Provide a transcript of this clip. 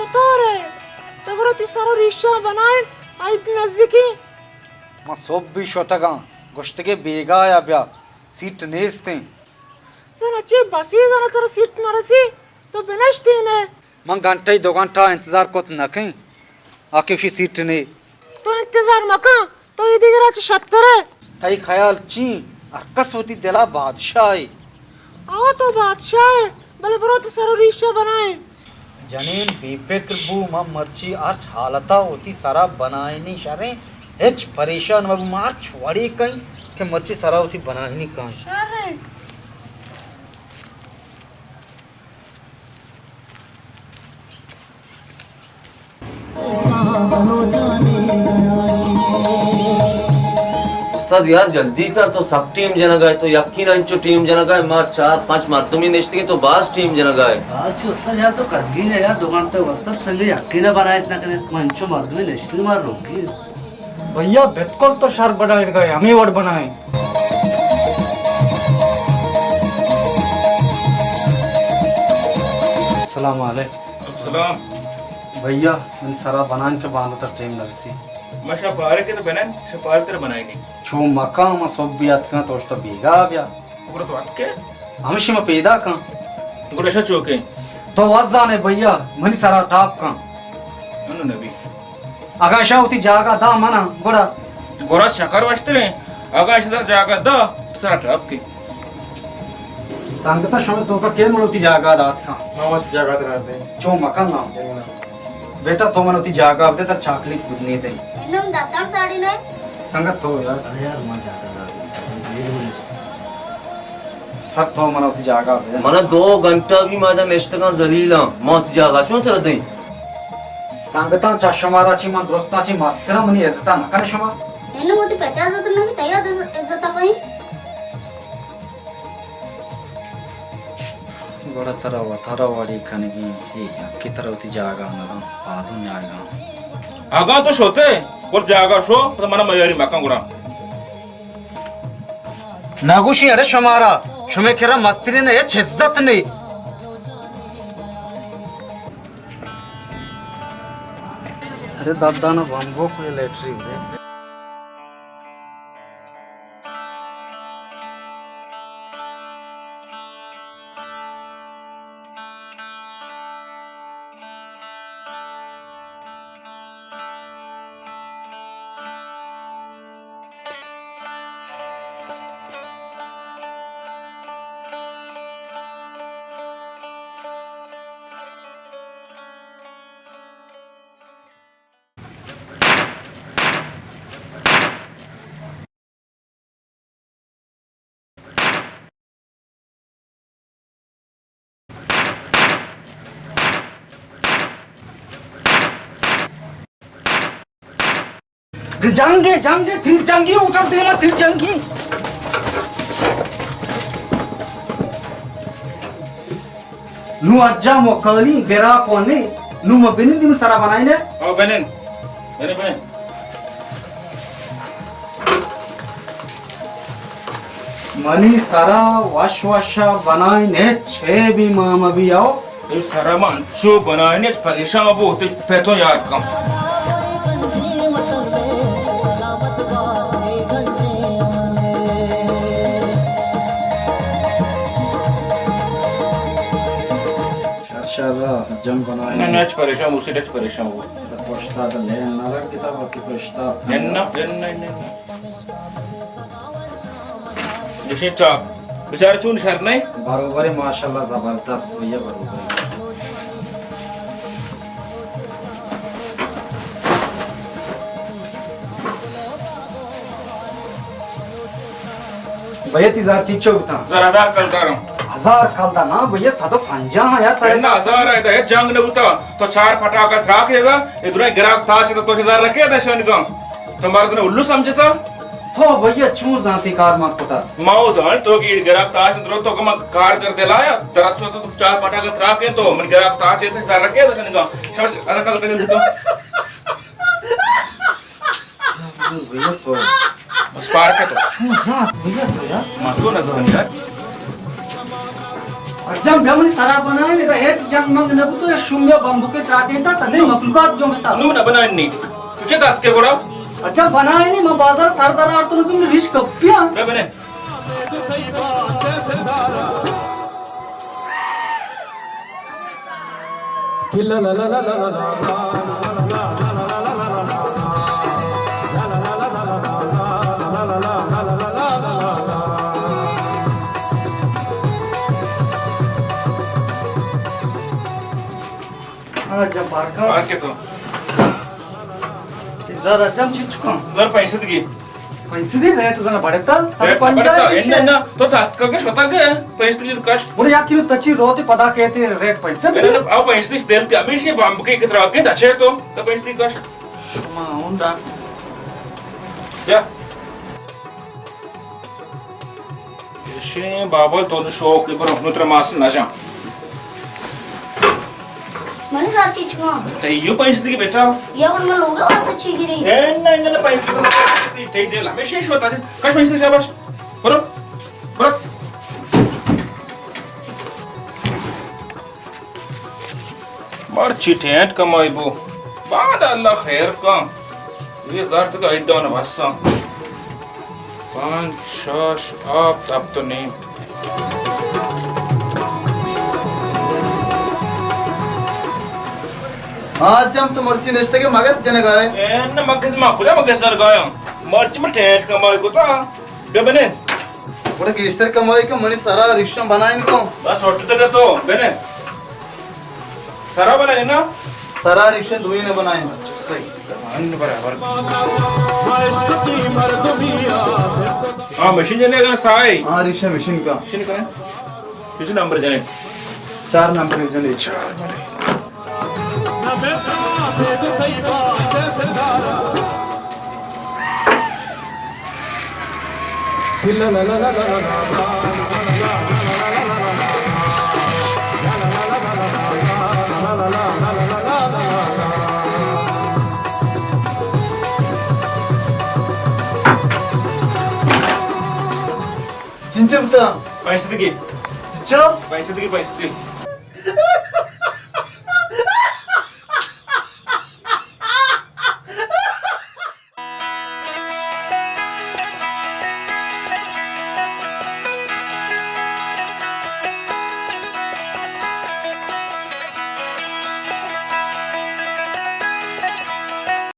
चतुर है तो बरो ती सारा रिश्ता बनाए आई ती नजदीकी ma sobbi shotaga goshtige bega ya bya seat neste जरा अच्छी बसी जरा तेरा सीट न रसी तो बिनश्ती ने man घंटे 2 घंटा इंतजार कोत न कहीं आके उसी सीट ने तो इंतजार मका तो ये दिगरा शत्तर है तई ख्याल ची अरकस होती दिला बादशाह आओ तो बादशाह है भले बरो ती सारा रिश्ता बनाए जनीन बेफिक्र बू मा मर्ची आज हालता होती सारा बनाए नहीं शरे हेच परेशान मब मार छोड़ी कहीं के मर्ची सारा होती बनाए नहीं कहीं शर्रे उस्ताद यार जल्दी कर तो सब टीम जना गए तो यकीन अंचो टीम जना गए मार 4-5 मर्दमी नेश्ते तो बास टीम जना गए आज उस्ताद यार तो कर दी यार 2 घंटे उस्ताद संगे यकीन बनाए इतना करे मंचो मर्दमी नेश्ते मार रोकी भैया बिल्कुल तो शर बनाए गए हमें वोट बनाए अस्सलाम वालेकुम सलाम भैया इन सारा बनान के बांध तक टीम नरसी मैं शपारे के तो बना शपारे तेरे बनाई नहीं छो मकाम सोबियत का तो उस्ता बेगा बया उगरा तो अक्के हमशी में पैदा का उगरा शा चोके तो वजाने भैया मनी सारा टॉप का अनु नबी आगाशा होती जागा दा मना गोड़ा गोरा शकर वास्ते रे आकाश इधर जाकर दा सारा टॉप के सांगता शो तो का के मनोती जागा दात का नवाज जगह ते रहते छो मकान नाम देना बेटा तो मनोती जागा अब तर चाकली खुदनी दे नम दातार साड़ी ने संगत हो यार अरे यार मत जाता सब तो मनोती जागा मना 2 घंटा भी माजा नेश्ते का जलीला मौत जागा छो तेरा दे सांगता चष्मारा ची मन दोस्ता ची मास्टर मनी इज्जत न कने शमा नेनु मोती 50 तो नवी तैयार इज्जत कहीं गोड़ा थरा वाली खाने की ये की तरह होती जागा ना आदू में आएगा आगा तो शोते और जागा शो तो मना मयारी मका गुरा नागुशी अरे शमारा शमे खेरा मस्त्री ने ये इज्जत नहीं अरे दादा ना बम्बो को लेटरी रे जंगे जंगे फिर जंगी उतर दे मत फिर जंगी नु अज्जा मोकली बेरा कोने नु मबिनी दिन सारा बनाई ने ओ बनेन बने बने मनी सारा वाशवाशा बनाई ने 6 भी मामा भी आओ ये सारा मान चो बनाने परेशान अब होते पेटो याद कम शाला जम बनाए ना नच परेशान उसे नच परेशान वो पोस्ता द ले नाला किताब की पोस्ता नन्ना नन्ना जैसे चाप बेचारे चून शर नहीं बरोबर है माशाल्लाह जबरदस्त भैया बरोबर भैया 3000 चीज चौथा जरा हजार कल कर रहा 1000 कलदा ना भैया 150 है सारे ना हजार है तो जंग न उता तो 4 फटाका थ्राक हेगा इधर गिराक था तो 2000 रखे थे शन का तुम्हारे तो उल्लू समझता थो भैया छू जाती कार मत पता माओ जान तो की गिराक था तो कम कार कर दे लाया तेरा तो 4 फटाका थ्राक है तो मन गिराक था थे 1000 रखे थे शन का शर्ट अदा कल कर तो भैया तो बस पार के तो छू जात भैया तो यार मत ना जान यार जम जम सारा बनाए नहीं तो हेच जम मग न तो शुम्य बंबू के त्राते ता सदै मखलुकात जो होता నువ్వు నా बनानी तुझे तात के गोड़ा अच्छा बनाए नहीं मैं बाजार सरदार और तुम रिस्क कपिया मैं बने जब बारका बाहर के तो जरा जम चिचको जर पैसे दे पैसे दे रेट जरा बढ़ता सब एन्न पंचायत एन्न तो तात का के स्वतः के पैसे दे कश मुझे यार तची रोते पता कहते रेट पैसे मैंने अब पैसे देल ते अमीर से बांब के कितना के अच्छे तो पैसे दे कश उंडा या शे बाबा तो शौक के पर अनुत्र मास ना जा मैंने साथ चीज को ते यो पैसे दे बेटा ये और मैं लोगे वास्ते अच्छी गिरी एन्न एन्न पैसे दे ते दे ला मैं शेष होता है कश पैसे शाबाश बरो बरो मर्ची टेंट कमाइबो बाद अल्लाह खैर का ये जार तक आइदा ना बस 5 6 आप तब तो नहीं हाँ जम तो मर्ची नेस्ते के मगज जने गए एन्न मगज मा खुदा मगज सर गया मर्च में टेंट कमाई को ता बे बने बड़े गेस्टर कमाई के मनी सारा रिश्ता बनाए इनको बस होट तक तो बने सारा बना ना सारा रिश्ते धुई ने बनाए सही अन्य बराबर हाँ मशीन जने का साई हाँ रिश्ते मशीन का मशीन का किसी नंबर जने 4 नंबर जने 4 चिंचे बुता पैसे दे चिंचो पैसे दे